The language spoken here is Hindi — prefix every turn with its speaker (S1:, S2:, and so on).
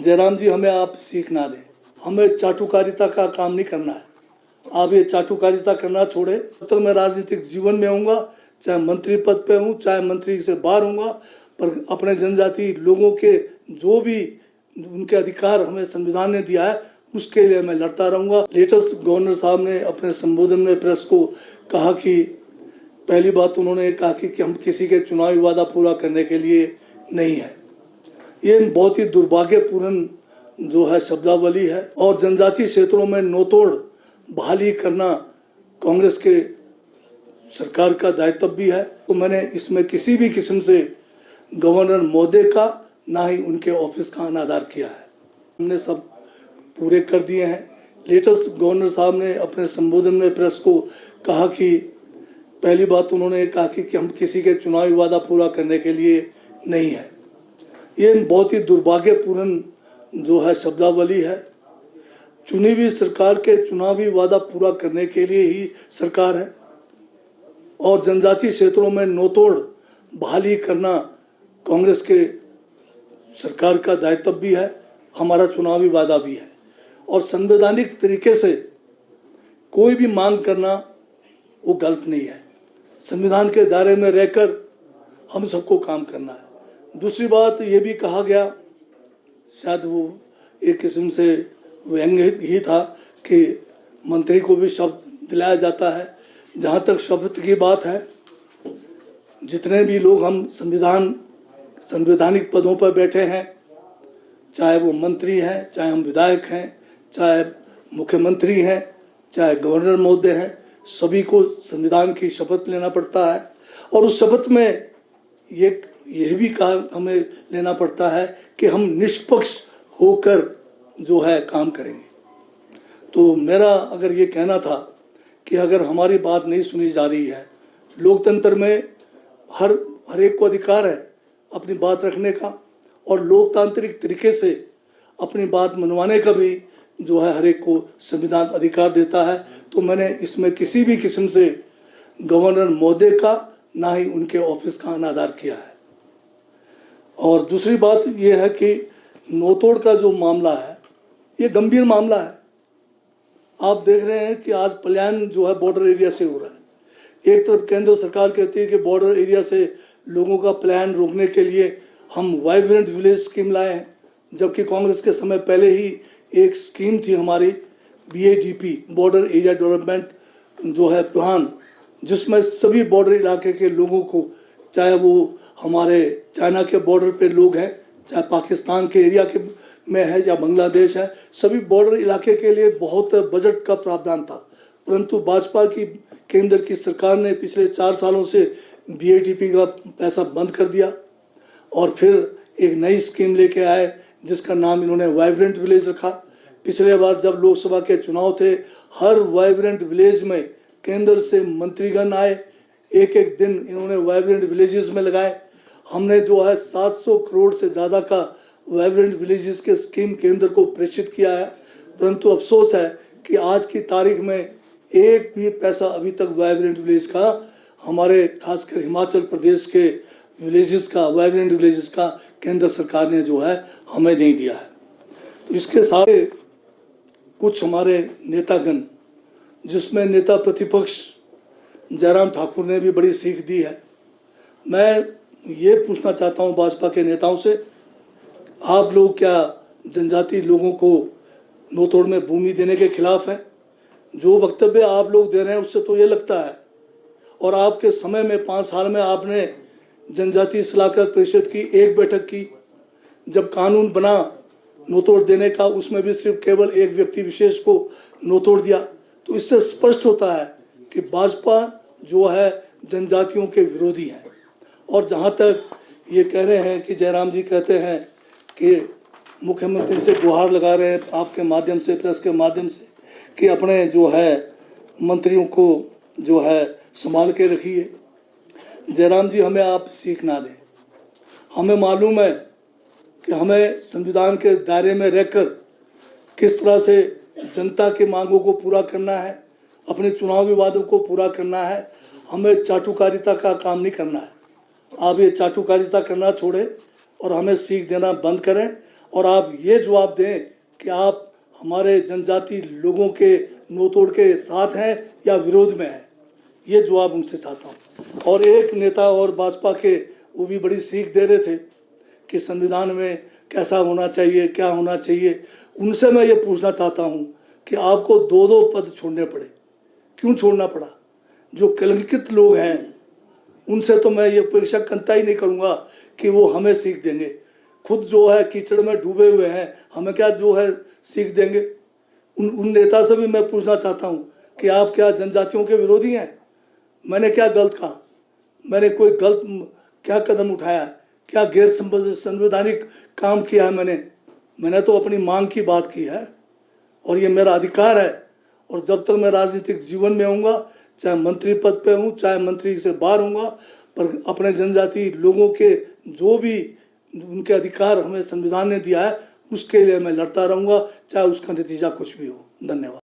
S1: जयराम जी, हमें आप सीख ना दें। हमें चाटुकारिता का काम नहीं करना है। आप ये चाटुकारिता करना छोड़े। जब तक मैं राजनीतिक जीवन में होऊंगा, चाहे मंत्री पद पे हूँ, चाहे मंत्री से बाहर होऊंगा, पर अपने जनजाति लोगों के जो भी उनके अधिकार हमें संविधान ने दिया है उसके लिए मैं लड़ता रहूंगा। लेटेस्ट गवर्नर साहब ने अपने संबोधन में प्रेस को कहा कि पहली बात उन्होंने कहा कि हम किसी के चुनावी वादा पूरा करने के लिए नहीं है। ये बहुत ही दुर्भाग्यपूर्ण जो है शब्दावली है। और जनजातीय क्षेत्रों में नोतोड़ बहाली करना कांग्रेस के सरकार का दायित्व भी है। तो मैंने इसमें किसी भी किस्म से गवर्नर महोदय का ना ही उनके ऑफिस का अनादर किया है। हमने सब पूरे कर दिए हैं। लेटेस्ट गवर्नर साहब ने अपने संबोधन में प्रेस को कहा कि पहली बात उन्होंने कहा कि हम किसी के चुनावी वादा पूरा करने के लिए नहीं है। ये बहुत ही दुर्भाग्यपूर्ण जो है शब्दावली है। चुनी हुई सरकार के चुनावी वादा पूरा करने के लिए ही सरकार है और जनजातीय क्षेत्रों में नोतोड़ बहाली करना कांग्रेस के सरकार का दायित्व भी है, हमारा चुनावी वादा भी है। और संवैधानिक तरीके से कोई भी मांग करना वो गलत नहीं है। संविधान के दायरे में रहकर हम सबको काम करना है। दूसरी बात ये भी कहा गया, शायद वो एक किस्म से व्यंग्य ही था, कि मंत्री को भी शब्द दिलाया जाता है। जहाँ तक शब्द की बात है, जितने भी लोग हम संवैधानिक पदों पर बैठे हैं, चाहे वो मंत्री हैं, चाहे हम विधायक हैं, चाहे मुख्यमंत्री हैं, चाहे गवर्नर महोदय हैं, सभी को संविधान की शपथ लेना पड़ता है। और उस शपथ में यह भी हमें लेना पड़ता है कि हम निष्पक्ष होकर जो है काम करेंगे। तो मेरा अगर ये कहना था कि अगर हमारी बात नहीं सुनी जा रही है, लोकतंत्र में हर एक को अधिकार है अपनी बात रखने का और लोकतांत्रिक तरीके से अपनी बात मनवाने का भी जो है हर एक को संविधान अधिकार देता है। तो मैंने इसमें किसी भी किस्म से गवर्नर महोदय का ना ही उनके ऑफिस का अनादर किया है। और दूसरी बात यह है कि नोतोड़ का जो मामला है ये गंभीर मामला है। आप देख रहे हैं कि आज पलायन जो है बॉर्डर एरिया से हो रहा है। एक तरफ केंद्र सरकार कहती है कि बॉर्डर एरिया से लोगों का पलायन रोकने के लिए हम वाइब्रेंट विलेज स्कीम लाए हैं, जबकि कांग्रेस के समय पहले ही एक स्कीम थी हमारी BADP, बॉर्डर एरिया डेवलपमेंट जो है प्लान, जिसमें सभी बॉर्डर इलाके के लोगों को, चाहे वो हमारे चाइना के बॉर्डर पे लोग हैं, चाहे पाकिस्तान के एरिया के में है या बांग्लादेश है, सभी बॉर्डर इलाके के लिए बहुत बजट का प्रावधान था। परंतु भाजपा की केंद्र की सरकार ने पिछले 4 सालों से BADP का पैसा बंद कर दिया और फिर एक नई स्कीम लेके आए जिसका नाम इन्होंने वाइब्रेंट विलेज रखा। पिछले बार जब लोकसभा के चुनाव थे, हर वाइब्रेंट विलेज में केंद्र से मंत्रीगण आए, एक एक दिन इन्होंने वाइब्रेंट विलेजेस में लगाए। हमने जो है 700 करोड़ से ज़्यादा का वाइब्रेंट विलेजेस के स्कीम केंद्र को प्रेषित किया है। परंतु अफसोस है कि आज की तारीख में एक भी पैसा अभी तक वाइब्रेंट विलेज का, हमारे खासकर हिमाचल प्रदेश के विलेजेस का, वाइब्रेंट विलेजेस का केंद्र सरकार ने जो है हमें नहीं दिया है। तो इसके साथ कुछ हमारे नेतागण, जिसमें नेता प्रतिपक्ष जयराम ठाकुर ने भी बड़ी सीख दी है। मैं ये पूछना चाहता हूँ भाजपा के नेताओं से, आप लोग क्या जनजाति लोगों को नोतोड़ में भूमि देने के खिलाफ हैं? जो वक्तव्य आप लोग दे रहे हैं उससे तो ये लगता है। और आपके समय में 5 साल में आपने जनजातीय सलाहकार परिषद की एक बैठक की, जब कानून बना नोतोड़ देने का, उसमें भी सिर्फ केवल एक व्यक्ति विशेष को नोतोड़ दिया। तो इससे स्पष्ट होता है कि भाजपा जो है जनजातियों के विरोधी है। और जहाँ तक ये कह रहे हैं कि जयराम जी कहते हैं कि मुख्यमंत्री से गुहार लगा रहे हैं आपके माध्यम से, प्रेस के माध्यम से, कि अपने जो है मंत्रियों को जो है संभाल के रखिए। जयराम जी, हमें आप सीख ना दें। हमें मालूम है कि हमें संविधान के दायरे में रहकर किस तरह से जनता की मांगों को पूरा करना है, अपने चुनावी वादों को पूरा करना है। हमें चाटुकारिता का काम नहीं करना है। आप ये चाटुकारिता करना छोड़े और हमें सीख देना बंद करें। और आप ये जवाब दें कि आप हमारे जनजाति लोगों के नोतोड़ के साथ हैं या विरोध में हैं। ये जवाब उनसे चाहता हूँ। और एक नेता और भाजपा के वो भी बड़ी सीख दे रहे थे कि संविधान में कैसा होना चाहिए, क्या होना चाहिए। उनसे मैं ये पूछना चाहता हूँ कि आपको 2-2 पद छोड़ने पड़े, क्यों छोड़ना पड़ा? जो कलंकित लोग हैं उनसे तो मैं ये अपेक्षा करता ही नहीं करूँगा कि वो हमें सीख देंगे। खुद जो है कीचड़ में डूबे हुए हैं, हमें क्या जो है सीख देंगे? उन नेता से भी मैं पूछना चाहता हूँ कि आप क्या जनजातियों के विरोधी हैं? मैंने क्या गलत कहा? मैंने कोई गलत क्या कदम उठाया? क्या गैर संवैधानिक काम किया है मैंने तो अपनी मांग की बात की है और ये मेरा अधिकार है। और जब तक मैं राजनीतिक जीवन में होऊंगा, चाहे मंत्री पद पे हूँ, चाहे मंत्री से बाहर होऊंगा, पर अपने जनजाति लोगों के जो भी उनके अधिकार हमें संविधान ने दिया है उसके लिए मैं लड़ता रहूँगा, चाहे उसका नतीजा कुछ भी हो। धन्यवाद।